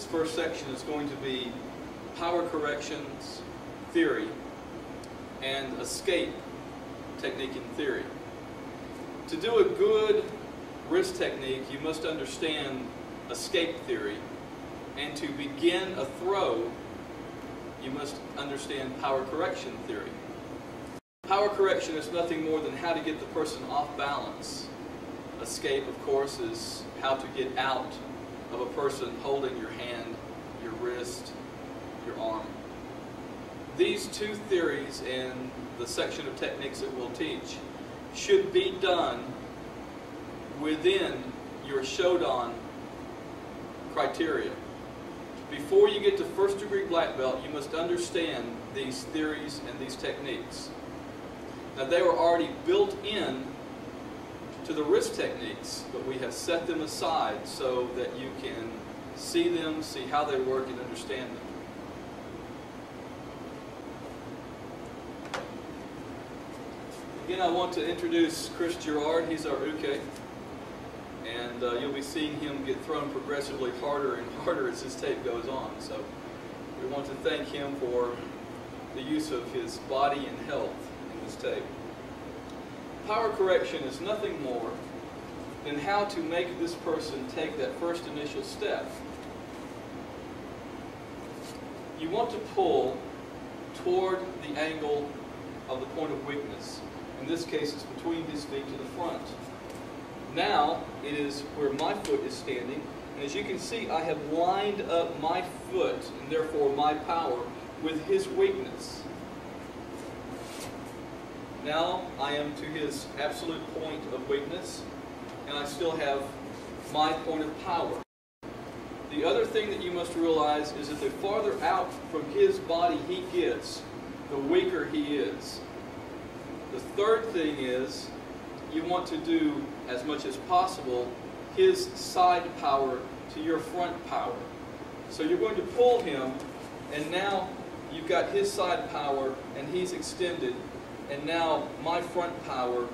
This first section is going to be power corrections theory and escape technique and theory. To do a good wrist technique, you must understand escape theory, and to begin a throw, you must understand power correction theory. Power correction is nothing more than how to get the person off balance. Escape, of course, is how to get out of a person holding your hand, your wrist, your arm. These two theories in the section of techniques that we'll teach should be done within your Shodan criteria. Before you get to first degree black belt, you must understand these theories and these techniques. Now, they were already built in to the wrist techniques, but we have set them aside so that you can see them, see how they work, and understand them. Again, I want to introduce Chris Gerard. He's our uke, and you'll be seeing him get thrown progressively harder and harder as this tape goes on. So we want to thank him for the use of his body and health in this tape. Power correction is nothing more than how to make this person take that first initial step. You want to pull toward the angle of the point of weakness. In this case, it's between his feet to the front. Now, it is where my foot is standing, and as you can see, I have lined up my foot, and therefore my power, with his weakness. Now I am to his absolute point of weakness, and I still have my point of power. The other thing that you must realize is that the farther out from his body he gets, the weaker he is. The third thing is you want to do, as much as possible, his side power to your front power. So you're going to pull him, and now you've got his side power, and he's extended. And now my front power,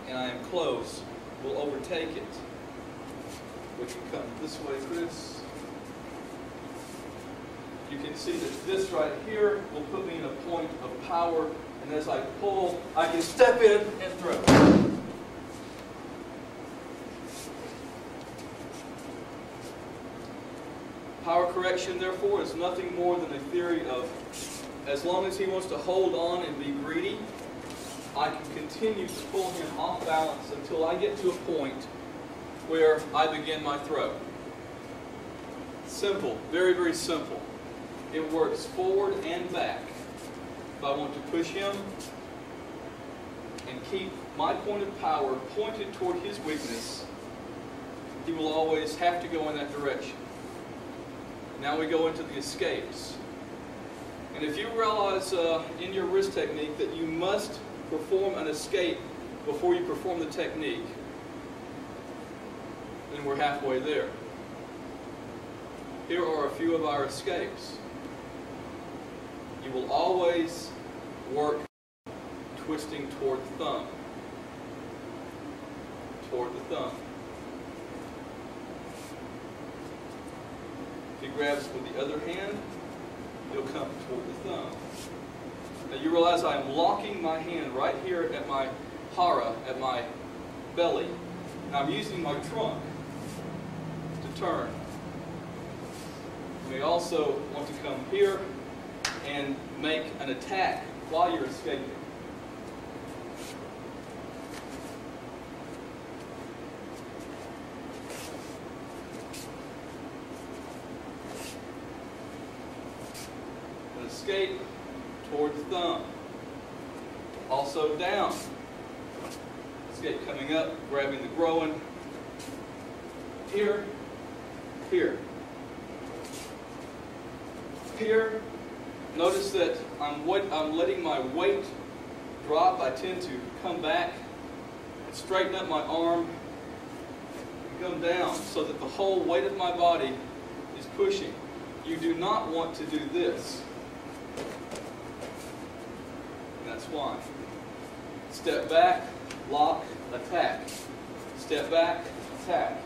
and I am close, will overtake it. We can come this way, Chris. You can see that this right here will put me in a point of power, and as I pull, I can step in and throw. Power correction, therefore, is nothing more than a theory of, as long as he wants to hold on and be greedy, I can continue to pull him off balance until I get to a point where I begin my throw. Simple, very, very simple. It works forward and back. If I want to push him and keep my point of power pointed toward his weakness, he will always have to go in that direction. Now we go into the escapes. And if you realize in your wrist technique that you must perform an escape before you perform the technique, then we're halfway there. Here are a few of our escapes. You will always work twisting toward the thumb. Toward the thumb. If he grabs with the other hand, he'll come toward the thumb. Now you realize I'm locking my hand right here at my hara, at my belly. Now I'm using my trunk to turn. You may also want to come here and make an attack while you're escaping. An escape toward the thumb. Also down. Escape coming up, grabbing the groin. Here, here. Here, notice that I'm letting my weight drop. I tend to come back, straighten up my arm, and come down so that the whole weight of my body is pushing. You do not want to do this. And that's why. Step back, lock, attack. Step back, attack.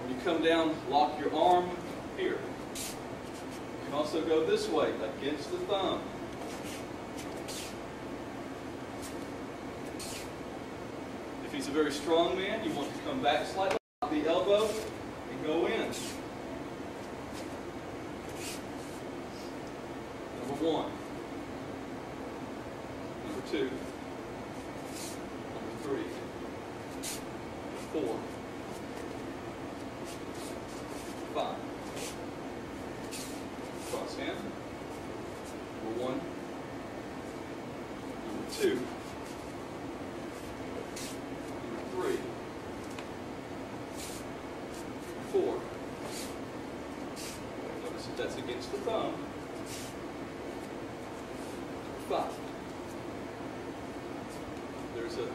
When you come down, lock your arm here. You can also go this way, against the thumb. If he's a very strong man, you want to come back slightly, lock the elbow, and go in. Number 1. Number 2. Number 3. Number 4. 5. Cross hand. Number 1. Number 2. Number 3. 4. Notice that that's against the thumb. 5. There's a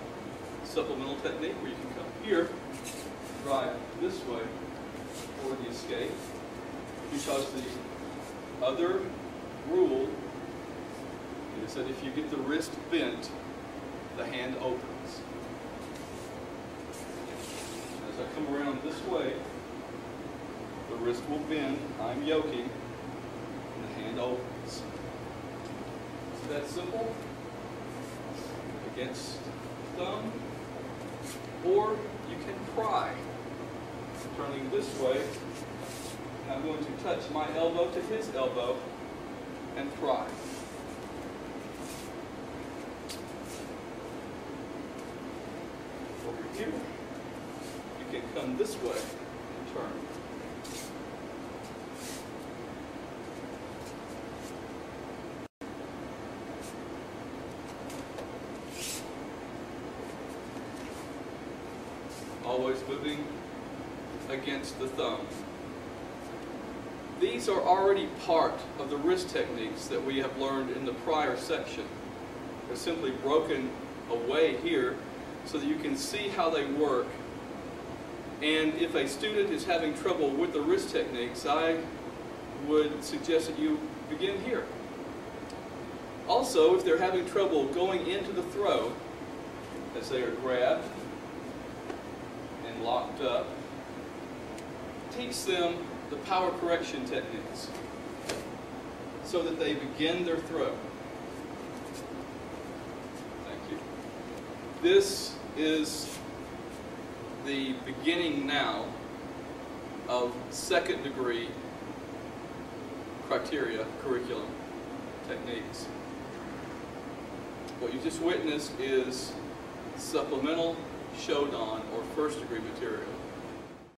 supplemental technique where you can come here, drive this way for the escape, because the other rule is that if you get the wrist bent, the hand opens. As I come around this way, the wrist will bend, I'm yoking, and the hand opens. Is that simple? Against the thumb, or you can pry. Turning this way, I'm going to touch my elbow to his elbow and pry. Over here, you can come this way and turn. Always moving against the thumb. These are already part of the wrist techniques that we have learned in the prior section. They're simply broken away here so that you can see how they work. And if a student is having trouble with the wrist techniques, I would suggest that you begin here. Also, if they're having trouble going into the throw, as they are grabbed and locked up, teach them the power correction techniques so that they begin their throw. Thank you. This is the beginning now of second degree criteria, curriculum, techniques. What you just witnessed is supplemental Shodan or first degree material.